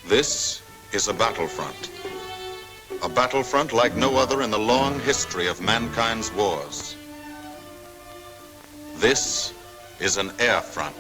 This is a battlefront. A battlefront like no other in the long history of mankind's wars. This is an air front.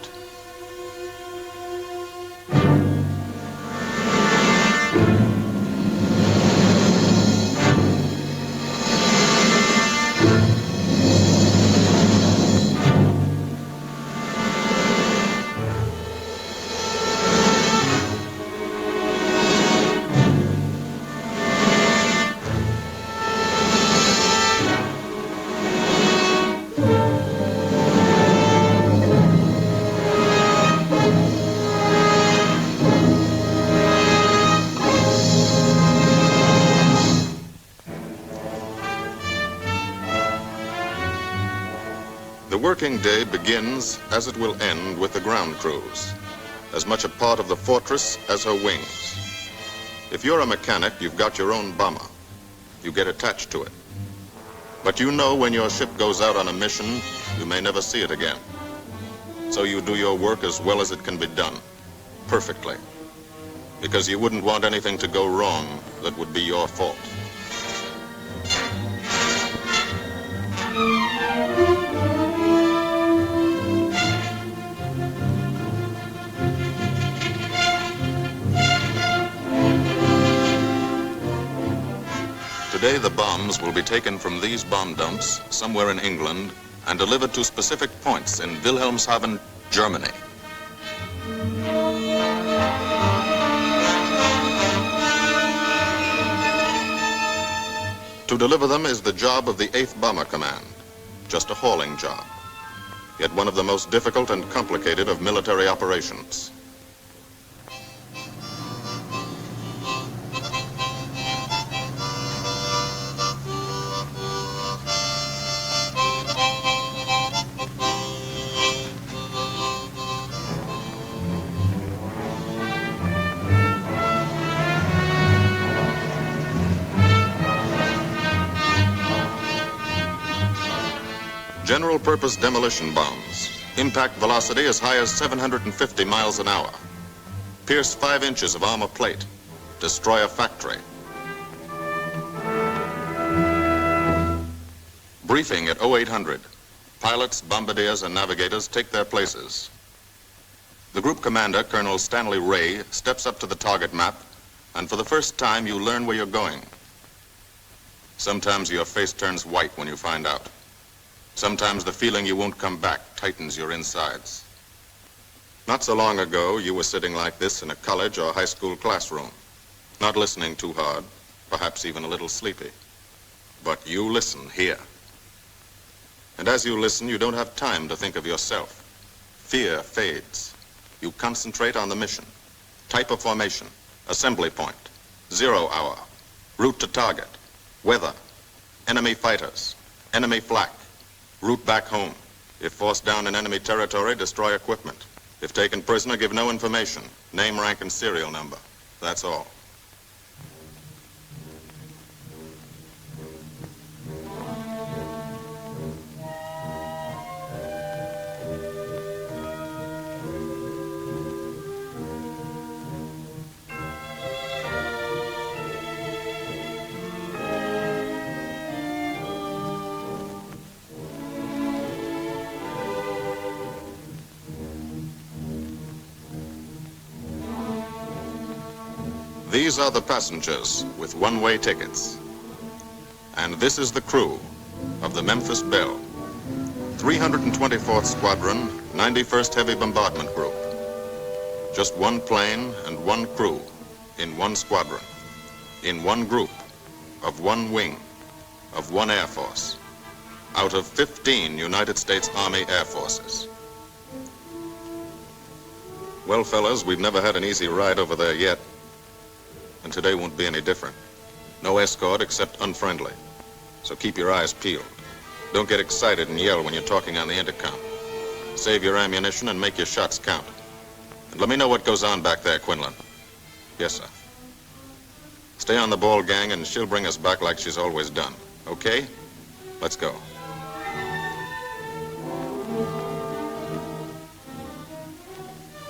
The working day begins, as it will end, with the ground crews, as much a part of the fortress as her wings. If you're a mechanic, you've got your own bomber. You get attached to it. But you know when your ship goes out on a mission, you may never see it again. So you do your work as well as it can be done, perfectly, because you wouldn't want anything to go wrong that would be your fault. Today, the bombs will be taken from these bomb dumps somewhere in England and delivered to specific points in Wilhelmshaven, Germany. To deliver them is the job of the 8th Bomber Command, just a hauling job, yet one of the most difficult and complicated of military operations. General-purpose demolition bombs, impact velocity as high as 750 miles an hour, pierce 5 inches of armor plate, destroy a factory. Briefing at 0800. Pilots, bombardiers, and navigators take their places. The group commander, Colonel Stanley Ray, steps up to the target map, and for the first time you learn where you're going. Sometimes your face turns white when you find out. Sometimes the feeling you won't come back tightens your insides. Not so long ago, you were sitting like this in a college or high school classroom, not listening too hard, perhaps even a little sleepy. But you listen here. And as you listen, you don't have time to think of yourself. Fear fades. You concentrate on the mission, type of formation, assembly point, 0 hour, route to target, weather, enemy fighters, enemy flak, route back home. If forced down in enemy territory, destroy equipment. If taken prisoner, give no information. Name, rank, and serial number. That's all. These are the passengers with one-way tickets. And this is the crew of the Memphis Belle, 324th Squadron, 91st Heavy Bombardment Group. Just one plane and one crew in one squadron, in one group, of one wing, of one Air Force, out of 15 United States Army Air Forces. Well, fellas, we've never had an easy ride over there yet. And today won't be any different. No escort except unfriendly. So keep your eyes peeled. Don't get excited and yell when you're talking on the intercom. Save your ammunition and make your shots count. And let me know what goes on back there, Quinlan. Yes, sir. Stay on the ball, gang, and she'll bring us back like she's always done. Okay? Let's go.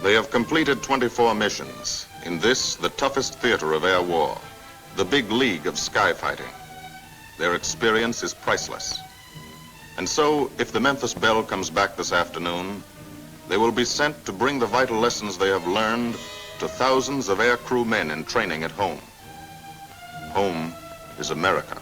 They have completed 24 missions in this, the toughest theater of air war, the big league of sky fighting. Their experience is priceless. And so, if the Memphis Belle comes back this afternoon, they will be sent to bring the vital lessons they have learned to thousands of air crew men in training at home. Home is America.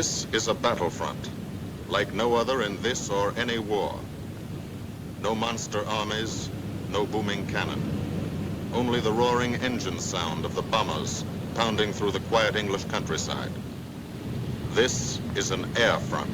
This is a battlefront, like no other in this or any war. No monster armies, no booming cannon. Only the roaring engine sound of the bombers pounding through the quiet English countryside. This is an air front.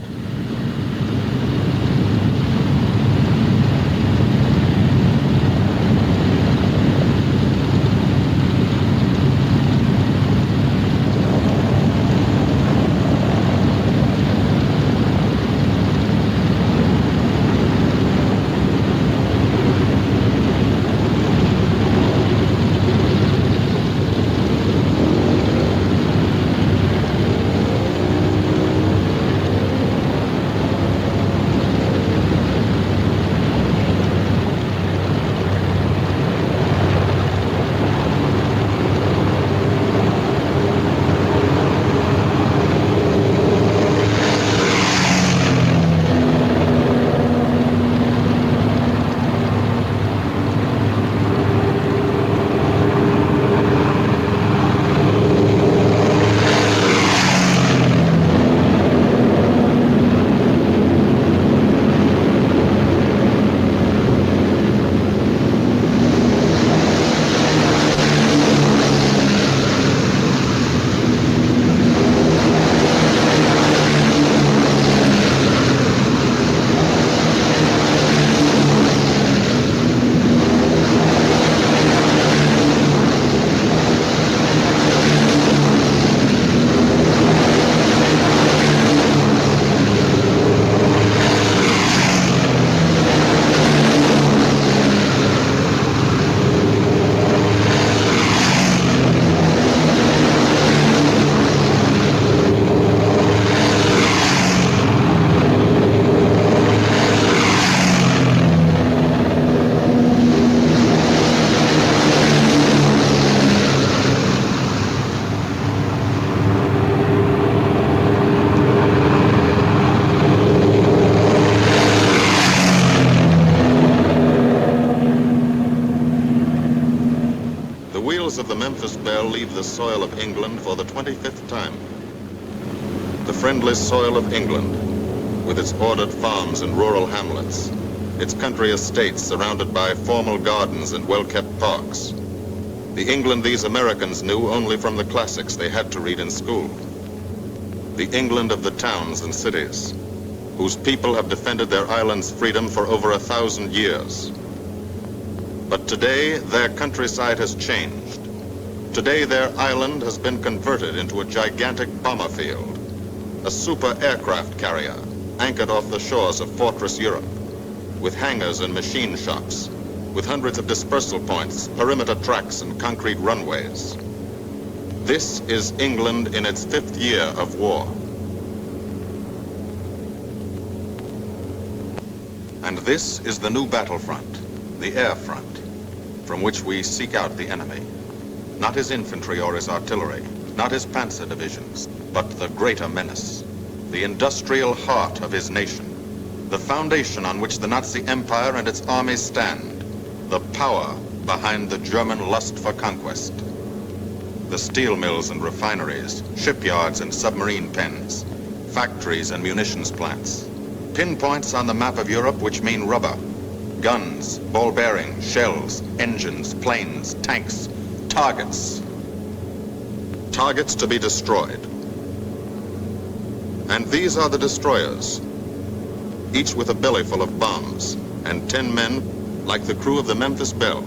Of the Memphis Belle leave the soil of England for the 25th time. The friendly soil of England, with its ordered farms and rural hamlets, its country estates surrounded by formal gardens and well-kept parks. The England these Americans knew only from the classics they had to read in school. The England of the towns and cities, whose people have defended their island's freedom for over 1,000 years. But today, their countryside has changed. Today, their island has been converted into a gigantic bomber field, a super aircraft carrier anchored off the shores of Fortress Europe, with hangars and machine shops, with hundreds of dispersal points, perimeter tracks, and concrete runways. This is England in its 5th year of war. And this is the new battlefront, the air front, from which we seek out the enemy. Not his infantry or his artillery, not his panzer divisions, but the greater menace, the industrial heart of his nation, the foundation on which the Nazi Empire and its armies stand, the power behind the German lust for conquest. The steel mills and refineries, shipyards and submarine pens, factories and munitions plants, pinpoints on the map of Europe which mean rubber, guns, ball bearings, shells, engines, planes, tanks, targets. Targets to be destroyed. And these are the destroyers, each with a belly full of bombs, and 10 men like the crew of the Memphis Belle.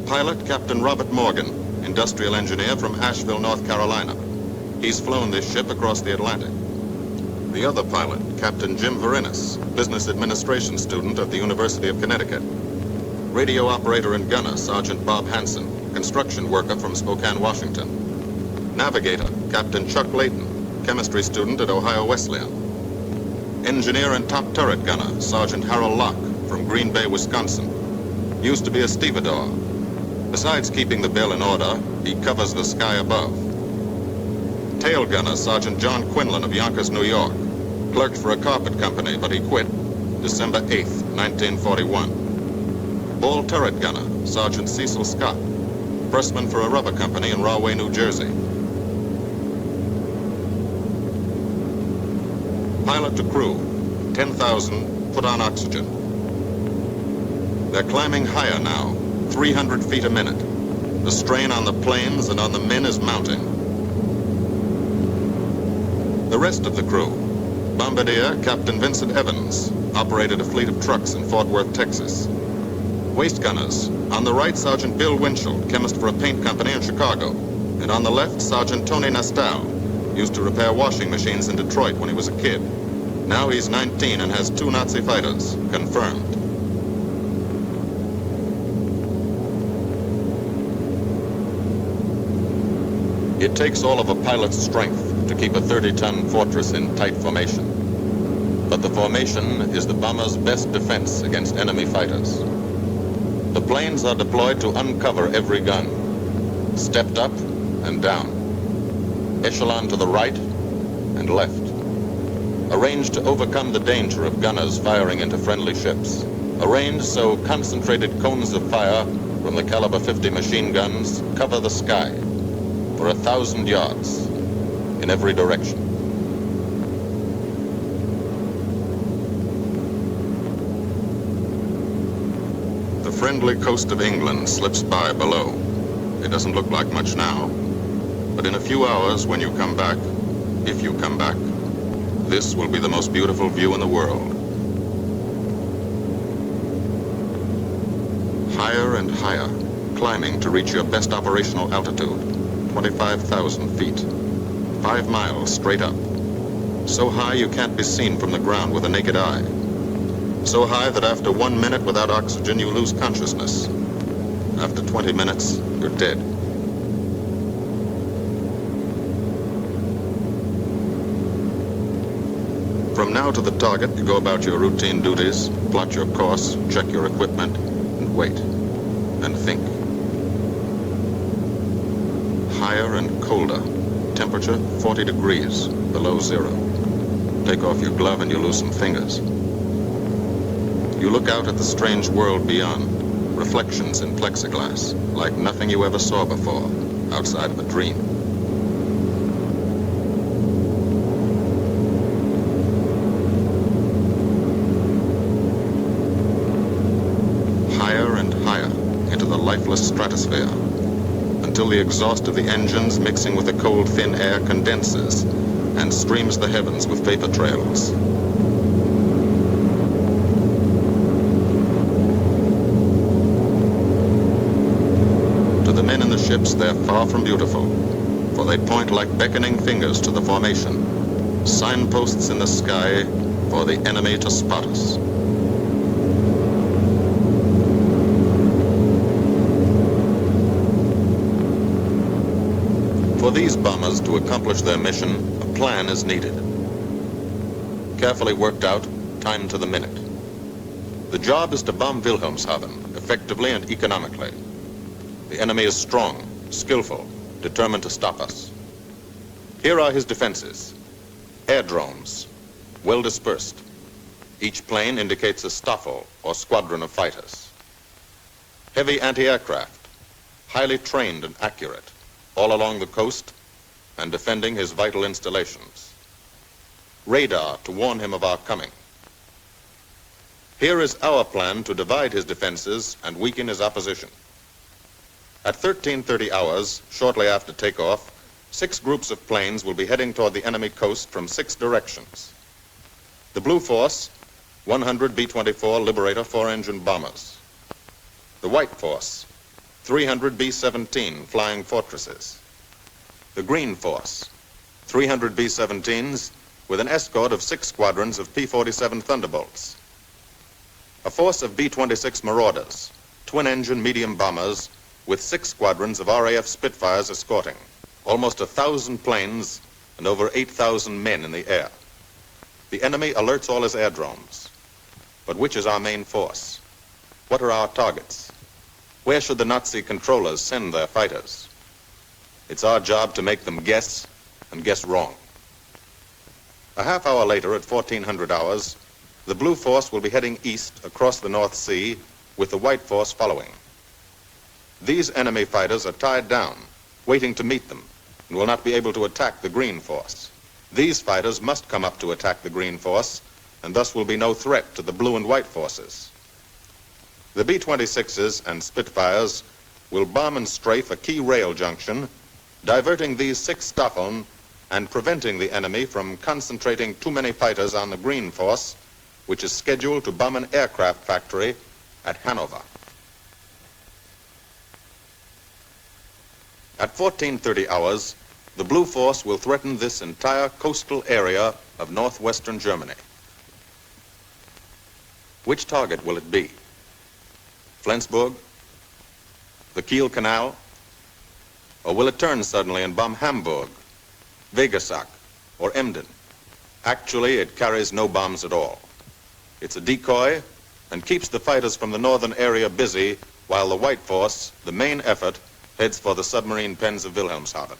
Pilot Captain Robert Morgan, industrial engineer from Asheville, North Carolina. He's flown this ship across the Atlantic. The other pilot, Captain Jim Verinis, business administration student at the University of Connecticut. Radio operator and gunner, Sergeant Bob Hansen, construction worker from Spokane, Washington. Navigator, Captain Chuck Layton, chemistry student at Ohio Wesleyan. Engineer and top turret gunner, Sergeant Harold Locke from Green Bay, Wisconsin. Used to be a stevedore. Besides keeping the Belle in order, he covers the sky above. Tail gunner, Sergeant John Quinlan of Yonkers, New York. Clerked for a carpet company, but he quit December 8th, 1941. Ball turret gunner, Sergeant Cecil Scott. Pressman for a rubber company in Rahway, New Jersey. Pilot to crew, 10,000, put on oxygen. They're climbing higher now, 300 feet a minute. The strain on the planes and on the men is mounting. The rest of the crew, Bombardier Captain Vincent Evans, operated a fleet of trucks in Fort Worth, Texas. Waist gunners, on the right, Sergeant Bill Winchell, chemist for a paint company in Chicago. And on the left, Sergeant Tony Nastal, used to repair washing machines in Detroit when he was a kid. Now he's 19 and has 2 Nazi fighters, confirmed. It takes all of a pilot's strength to keep a 30-ton fortress in tight formation. But the formation is the bomber's best defense against enemy fighters. The planes are deployed to uncover every gun, stepped up and down, echelon to the right and left, arranged to overcome the danger of gunners firing into friendly ships, arranged so concentrated cones of fire from the caliber 50 machine guns cover the sky for 1,000 yards in every direction. The friendly coast of England slips by below. It doesn't look like much now, but in a few hours when you come back, if you come back, this will be the most beautiful view in the world. Higher and higher, climbing to reach your best operational altitude, 25,000 feet, 5 miles straight up. So high you can't be seen from the ground with the naked eye. So high that after 1 minute without oxygen, you lose consciousness. After 20 minutes, you're dead. From now to the target, you go about your routine duties, plot your course, check your equipment, and wait, and think. Higher and colder, temperature 40 degrees, below zero. Take off your glove and you lose some fingers. You look out at the strange world beyond, reflections in plexiglass, like nothing you ever saw before, outside of a dream. Higher and higher into the lifeless stratosphere, until the exhaust of the engines mixing with the cold, thin air condenses and streams the heavens with vapor trails. To the men in the ships, they're far from beautiful, for they point like beckoning fingers to the formation, signposts in the sky for the enemy to spot us. For these bombers to accomplish their mission, a plan is needed. Carefully worked out, timed to the minute. The job is to bomb Wilhelmshaven effectively and economically. The enemy is strong, skillful, determined to stop us. Here are his defenses. Airdromes, well dispersed. Each plane indicates a Staffel or squadron of fighters. Heavy anti-aircraft, highly trained and accurate, all along the coast and defending his vital installations. Radar to warn him of our coming. Here is our plan to divide his defenses and weaken his opposition. At 13:30 hours, shortly after takeoff, 6 groups of planes will be heading toward the enemy coast from 6 directions. The Blue Force, 100 B-24 Liberator 4-engine bombers. The White Force, 300 B-17 Flying Fortresses. The Green Force, 300 B-17s with an escort of 6 squadrons of P-47 Thunderbolts. A force of B-26 Marauders, twin-engine medium bombers, with 6 squadrons of RAF Spitfires escorting. Almost 1,000 planes and over 8,000 men in the air. The enemy alerts all his aerodromes. But which is our main force? What are our targets? Where should the Nazi controllers send their fighters? It's our job to make them guess, and guess wrong. A half hour later, at 1400 hours, the Blue Force will be heading east across the North Sea, with the White Force following. These enemy fighters are tied down, waiting to meet them, and will not be able to attack the Green Force. These fighters must come up to attack the Green Force, and thus will be no threat to the Blue and White Forces. The B-26s and Spitfires will bomb and strafe a key rail junction, diverting these 6 Staffeln and preventing the enemy from concentrating too many fighters on the Green Force, which is scheduled to bomb an aircraft factory at Hanover. At 1430 hours, the Blue Force will threaten this entire coastal area of northwestern Germany. Which target will it be? Flensburg? The Kiel Canal? Or will it turn suddenly and bomb Hamburg, Wegesack, or Emden? Actually, it carries no bombs at all. It's a decoy and keeps the fighters from the northern area busy while the White Force, the main effort, heads for the submarine pens of Wilhelmshaven.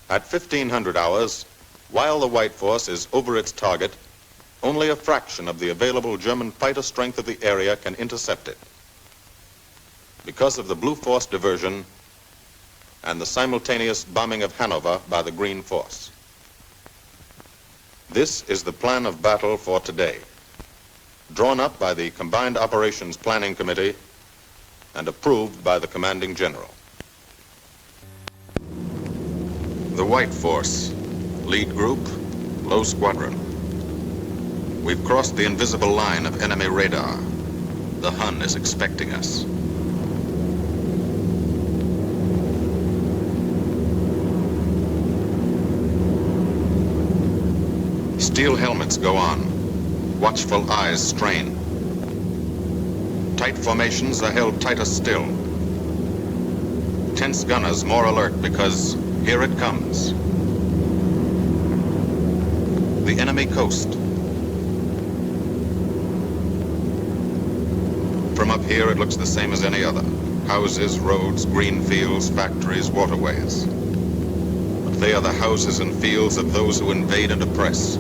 At 1500 hours, while the White Force is over its target, only a fraction of the available German fighter strength of the area can intercept it. Because of the Blue Force diversion and the simultaneous bombing of Hanover by the Green Force. This is the plan of battle for today, drawn up by the Combined Operations Planning Committee and approved by the Commanding General. The White Force, lead group, low squadron. We've crossed the invisible line of enemy radar. The Hun is expecting us. Steel helmets go on. Watchful eyes strain. Tight formations are held tighter still. Tense gunners more alert because here it comes. The enemy coast. From up here, it looks the same as any other. Houses, roads, green fields, factories, waterways. But they are the houses and fields of those who invade and oppress.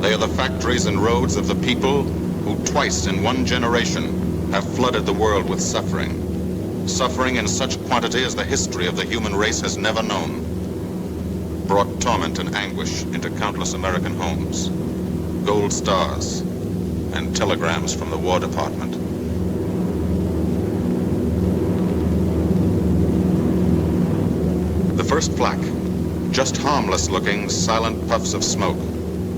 They are the factories and roads of the people who twice in one generation have flooded the world with suffering. Suffering in such quantity as the history of the human race has never known. Brought torment and anguish into countless American homes. Gold stars and telegrams from the War Department. The first flak, just harmless-looking, silent puffs of smoke.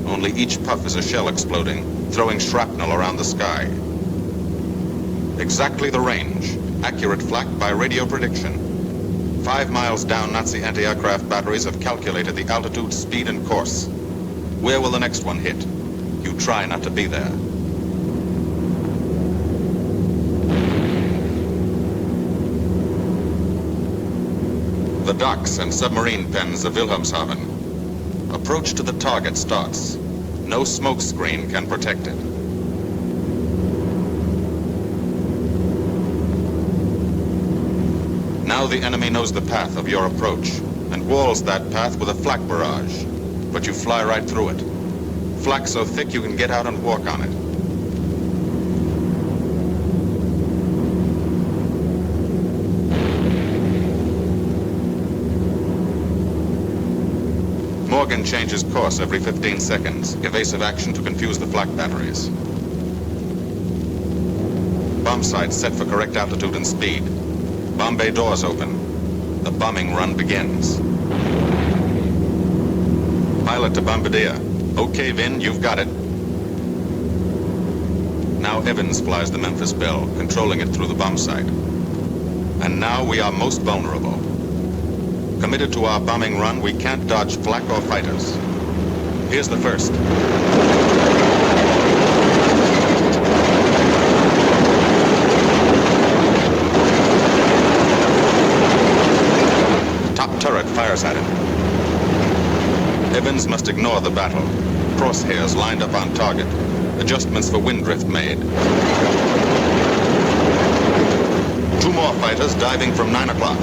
Only each puff is a shell exploding, throwing shrapnel around the sky. Exactly the range, accurate flak by radio prediction. 5 miles down, Nazi anti-aircraft batteries have calculated the altitude, speed, and course. Where will the next one hit? You try not to be there. The docks and submarine pens of Wilhelmshaven. Approach to the target starts. No smoke screen can protect it. Now the enemy knows the path of your approach and walls that path with a flak barrage, but you fly right through it. Flak so thick you can get out and walk on it. Morgan changes course every 15 seconds, evasive action to confuse the flak batteries. Bomb sights set for correct altitude and speed. Bomb bay doors open. The bombing run begins. Pilot to bombardier. Okay, Vin, you've got it. Now Evans flies the Memphis Belle, controlling it through the bomb sight. And now we are most vulnerable. Committed to our bombing run, we can't dodge flak or fighters. Here's the first. Top turret fires at him. Evans must ignore the battle. Crosshairs lined up on target. Adjustments for wind drift made. 2 more fighters diving from 9 o'clock.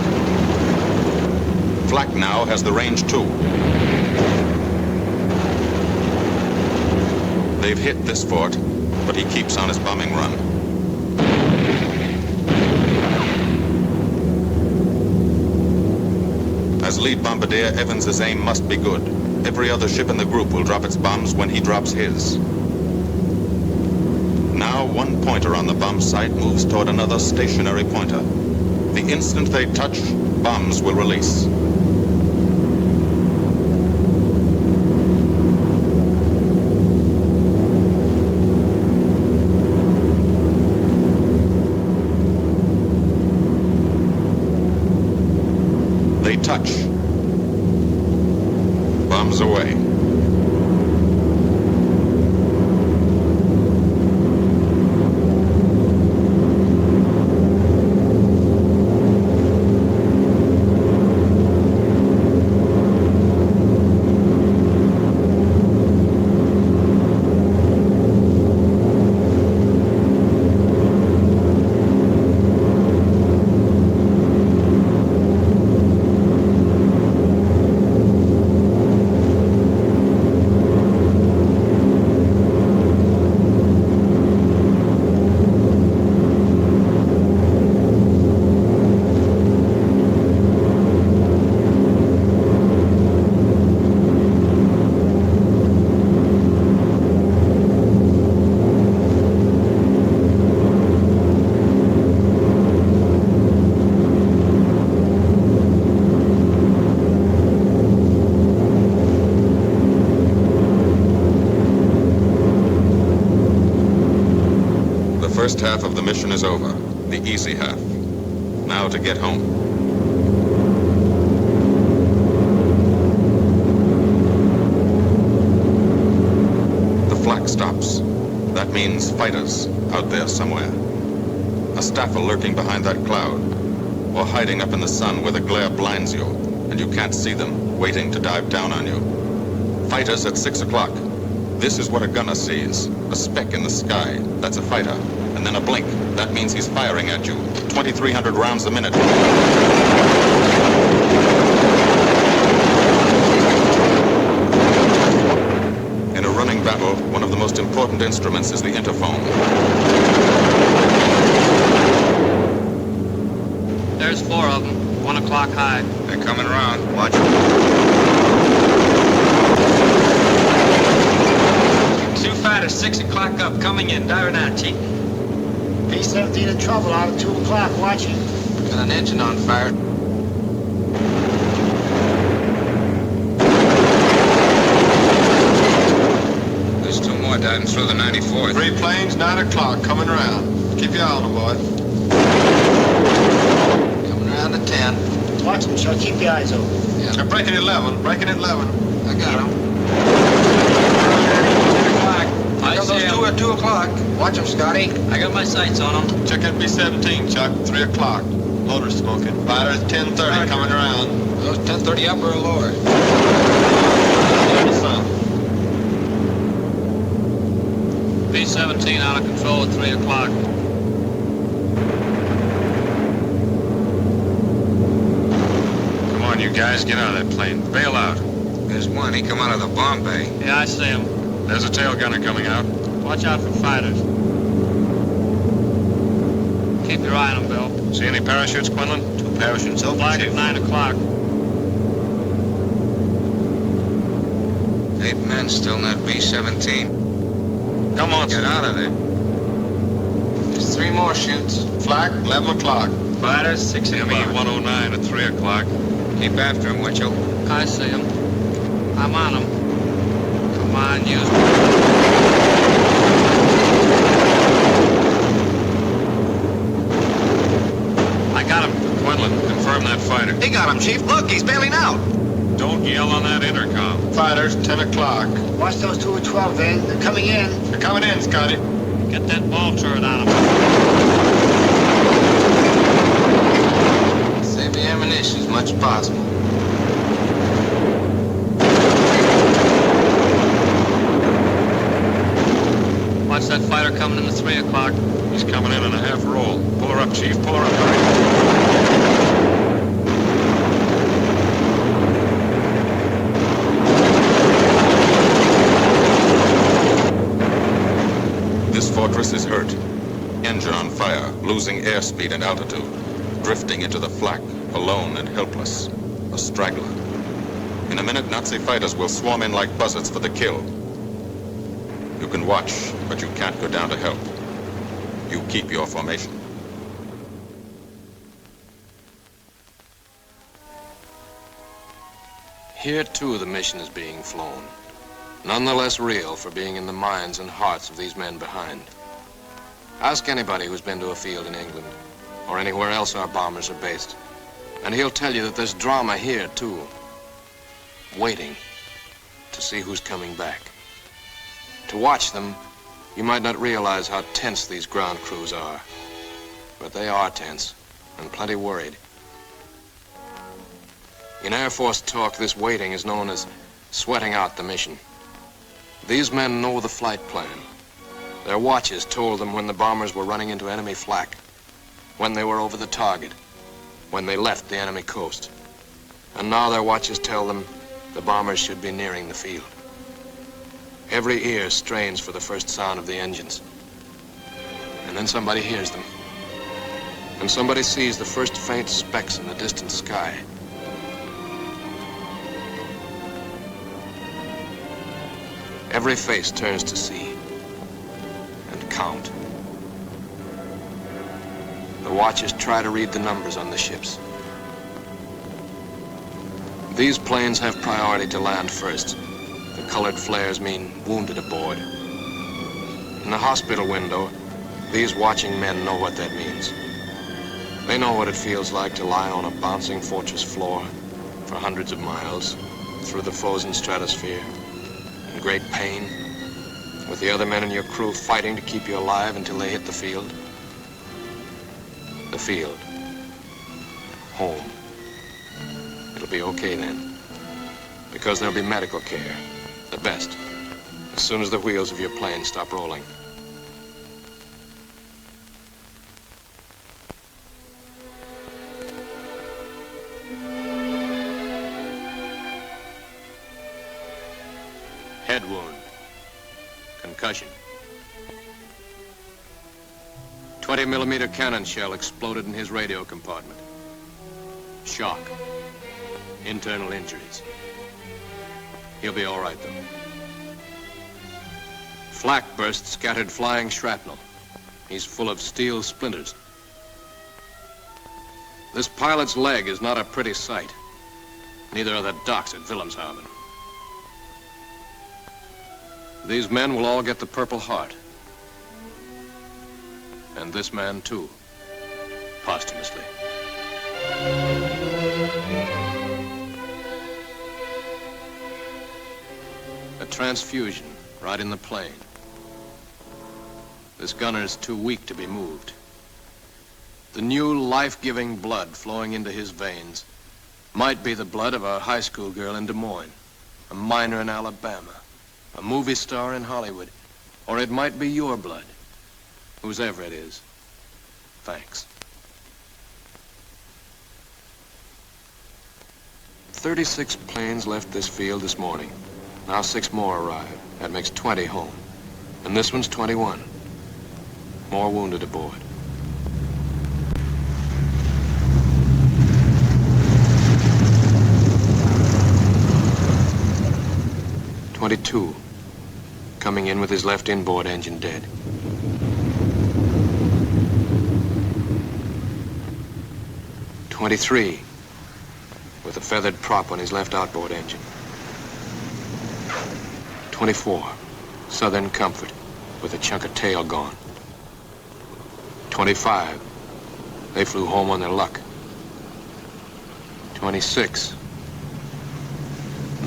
Flak now has the range too. They've hit this fort, but he keeps on his bombing run. As lead bombardier, Evans's aim must be good. Every other ship in the group will drop its bombs when he drops his. Now 1 pointer on the bomb site moves toward another stationary pointer. The instant they touch, bombs will release. They touch. Bombs away. First half of the mission is over, the easy half. Now to get home. The flak stops. That means fighters out there somewhere. A staffer lurking behind that cloud, or hiding up in the sun where the glare blinds you, and you can't see them, waiting to dive down on you. Fighters at 6 o'clock. This is what a gunner sees. A speck in the sky. That's a fighter. And then a blink. That means he's firing at you. 2,300 rounds a minute. In a running battle, one of the most important instruments is the interphone. There's 4 of them. 1 o'clock high. They're coming around. Watch them. 2 fighters, 6 o'clock up, coming in. Diving out, Chief. B-17 in trouble out at 2 o'clock, watching. Got an engine on fire. There's 2 more diving through the 94th. 3 planes, 9 o'clock, coming around. Keep your eye on them, boy. Coming around to 10. Watch them, Chuck. Keep your eyes open. Yeah. They're breaking at 11, breaking at 11. I got them. I Got those 2 at 2 o'clock. Watch them, Scotty. I got my sights on them. Check that B-17, Chuck, 3 o'clock. Loader smoking. Fighters 10:30, coming around. Those 10:30 upper or lower? B-17 out of control at 3 o'clock. Come on, you guys, get out of that plane. Bail out. There's one. He come out of the bomb bay. Yeah, I see him. There's a tail gunner coming out. Watch out for fighters. Keep your eye on them, Bill. See any parachutes, Quinlan? 2 parachutes open. Flag at 9 o'clock. 8 men still in that B-17. Come on, Get out of there. There's 3 more chutes. Flak, 11 o'clock. Fighters, 6 o'clock. ME-109 at 3 o'clock. Keep after him, Winchell. I see him. I'm on him. Come on, use me. I got him. Quinlan, confirm that fighter. He got him, Chief. Look, he's bailing out. Yell on that intercom. Fighters, 10 o'clock. Watch those 2 at 12, Van. They're coming in. They're coming in, Scotty. Get that ball turret on him. Save the ammunition as much as possible. Watch that fighter coming in at 3 o'clock. He's coming in a half roll. Pull her up, Chief. Pull her up. Hurry. This fortress is hurt. Engine on fire, losing airspeed and altitude, drifting into the flak, alone and helpless, a straggler. In a minute, Nazi fighters will swarm in like buzzards for the kill. You can watch, but you can't go down to help. You keep your formation. Here, too, the mission is being flown. None the less real for being in the minds and hearts of these men behind. Ask anybody who's been to a field in England, or anywhere else our bombers are based, and he'll tell you that there's drama here, too. Waiting to see who's coming back. To watch them, you might not realize how tense these ground crews are. But they are tense, and plenty worried. In Air Force talk, this waiting is known as sweating out the mission. These men know the flight plan. Their watches told them when the bombers were running into enemy flak, when they were over the target, when they left the enemy coast. And now their watches tell them the bombers should be nearing the field. Every ear strains for the first sound of the engines. And then somebody hears them. And somebody sees the first faint specks in the distant sky. Every face turns to see and count. The watchers try to read the numbers on the ships. These planes have priority to land first. The colored flares mean wounded aboard. In the hospital window, these watching men know what that means. They know what it feels like to lie on a bouncing fortress floor for hundreds of miles through the frozen stratosphere, in great pain, with the other men in your crew fighting to keep you alive until they hit the field. The field. Home. It'll be okay then, because there'll be medical care. The best, as soon as the wheels of your plane stop rolling. Head wound. Concussion. 20mm cannon shell exploded in his radio compartment. Shock. Internal injuries. He'll be all right, though. Flak burst scattered flying shrapnel. He's full of steel splinters. This pilot's leg is not a pretty sight. Neither are the docks at Wilhelmshaven. These men will all get the Purple Heart. And this man, too, posthumously. A transfusion right in the plane. This gunner's too weak to be moved. The new life-giving blood flowing into his veins might be the blood of a high school girl in Des Moines, a miner in Alabama, a movie star in Hollywood, or it might be your blood. Whosever it is, thanks. 36 planes left this field this morning. Now 6 more arrived. That makes 20 home. And this one's 21. More wounded aboard. "22, coming in with his left inboard engine dead. 23, with a feathered prop on his left outboard engine. 24, Southern Comfort, with a chunk of tail gone. 25, they flew home on their luck. 26,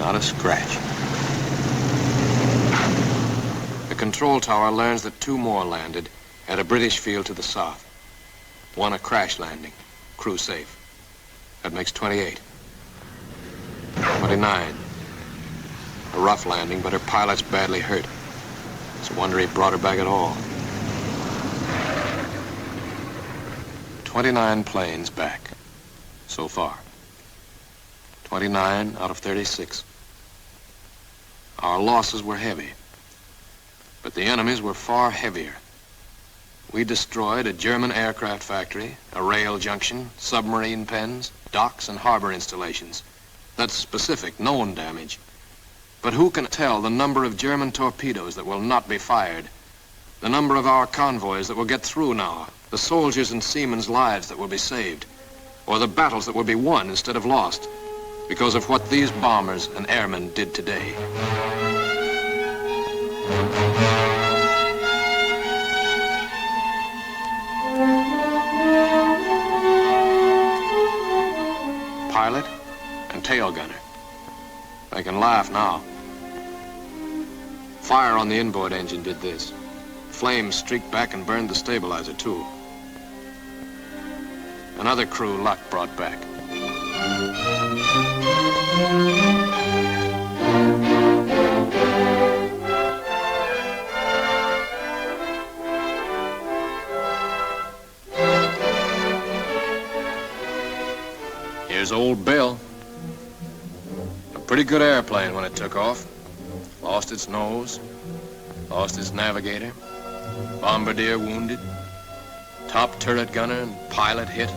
Not a scratch. The control tower learns that 2 more landed at a British field to the south. 1 a crash landing, crew safe. That makes 28. 29. A rough landing, but her pilot's badly hurt. It's a wonder he brought her back at all. 29 planes back, so far. 29 out of 36. Our losses were heavy, but the enemy's were far heavier. We destroyed a German aircraft factory, a rail junction, submarine pens, docks and harbor installations. That's specific, known damage. But who can tell the number of German torpedoes that will not be fired, the number of our convoys that will get through now, the soldiers and seamen's lives that will be saved, or the battles that will be won instead of lost because of what these bombers and airmen did today. Pilot and tail gunner. They can laugh now. Fire on the inboard engine did this. Flames streaked back and burned the stabilizer, too. Another crew luck brought back. Here's old Belle. A pretty good airplane when it took off. Lost its nose, lost its navigator, bombardier wounded, top turret gunner and pilot hit.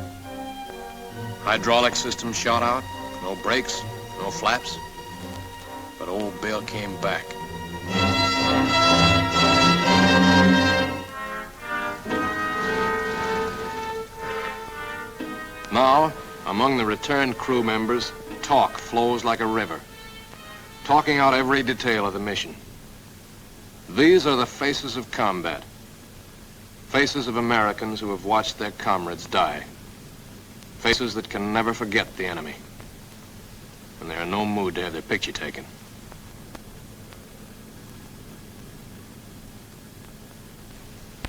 Hydraulic system shot out, no brakes, no flaps. But old Belle came back. Now, among the returned crew members, talk flows like a river, talking out every detail of the mission. These are the faces of combat, faces of Americans who have watched their comrades die, faces that can never forget the enemy, and they're in no mood to have their picture taken.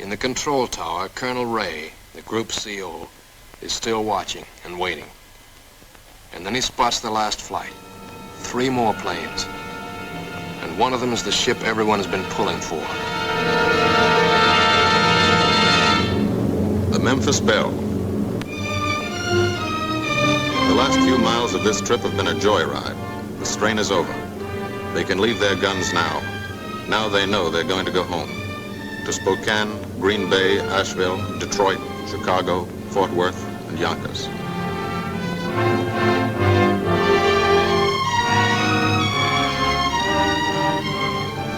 In the control tower, Colonel Ray, the group CO, is still watching and waiting. And then he spots the last flight. 3 more planes. And one of them is the ship everyone has been pulling for. The Memphis Belle. The last few miles of this trip have been a joyride. The strain is over. They can leave their guns now. Now they know they're going to go home. To Spokane, Green Bay, Asheville, Detroit, Chicago, Fort Worth, and Yonkers.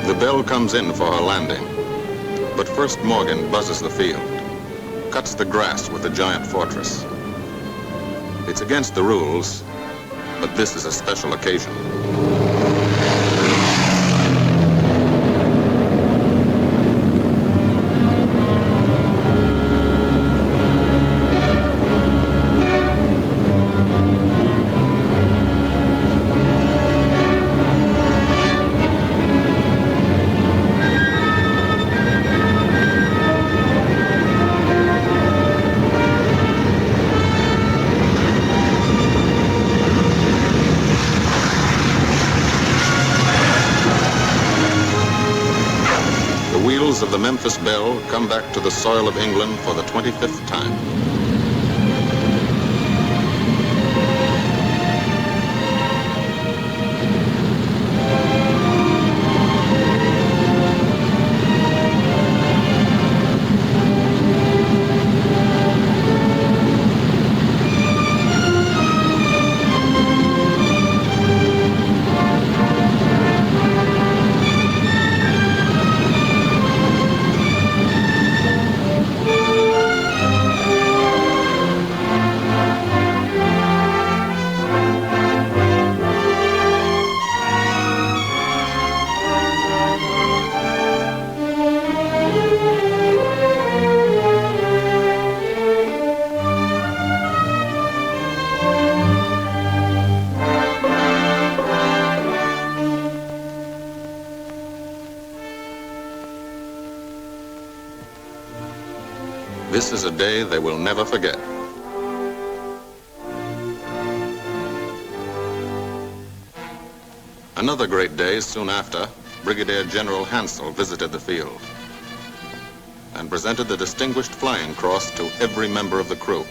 The Belle comes in for her landing, but first Morgan buzzes the field, cuts the grass with the giant fortress. It's against the rules, but this is a special occasion. Of the Memphis Belle come back to the soil of England for the 25th time. This is a day they will never forget. Another great day soon after, Brigadier General Hansel visited the field and presented the Distinguished Flying Cross to every member of the crew.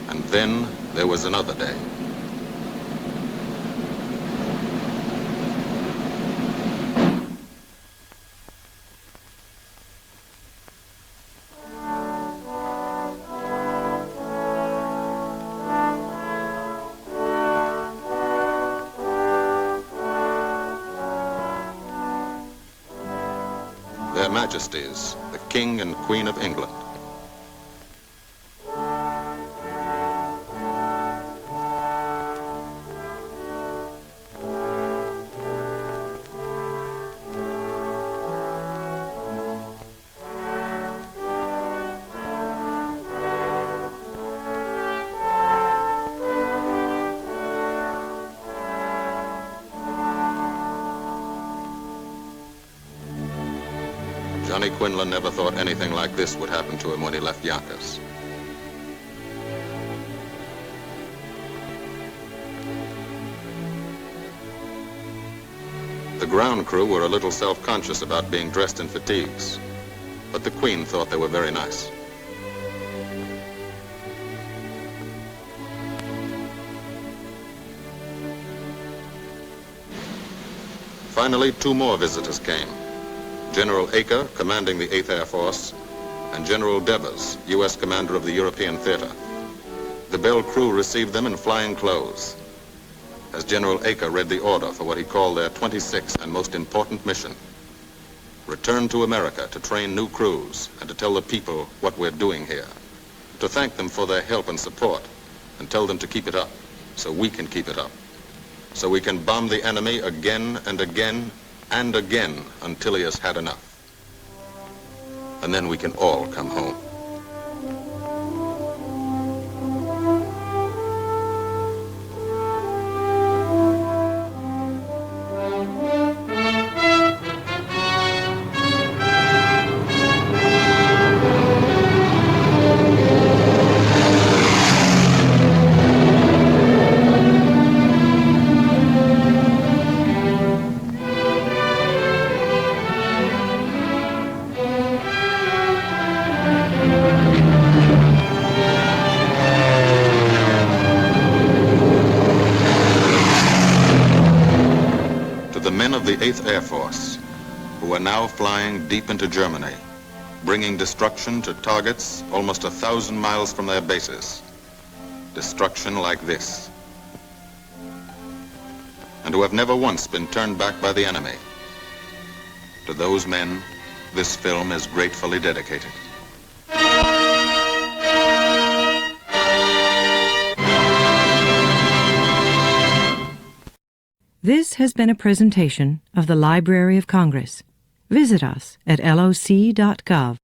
And then there was another day. Their Majesties, the King and Queen of England. Johnny Quinlan never thought anything like this would happen to him when he left Yonkers. The ground crew were a little self-conscious about being dressed in fatigues, but the Queen thought they were very nice. Finally, two more visitors came. General Acre, commanding the 8th Air Force, and General Devers, U.S. commander of the European Theater. The Belle crew received them in flying clothes, as General Acre read the order for what he called their 26th and most important mission. Return to America to train new crews and to tell the people what we're doing here. To thank them for their help and support and tell them to keep it up so we can keep it up. So we can bomb the enemy again and again and again until he has had enough. And then we can all come home. The 8th Air Force, who are now flying deep into Germany, bringing destruction to targets almost 1,000 miles from their bases. Destruction like this. And who have never once been turned back by the enemy. To those men, this film is gratefully dedicated. This has been a presentation of the Library of Congress. Visit us at loc.gov.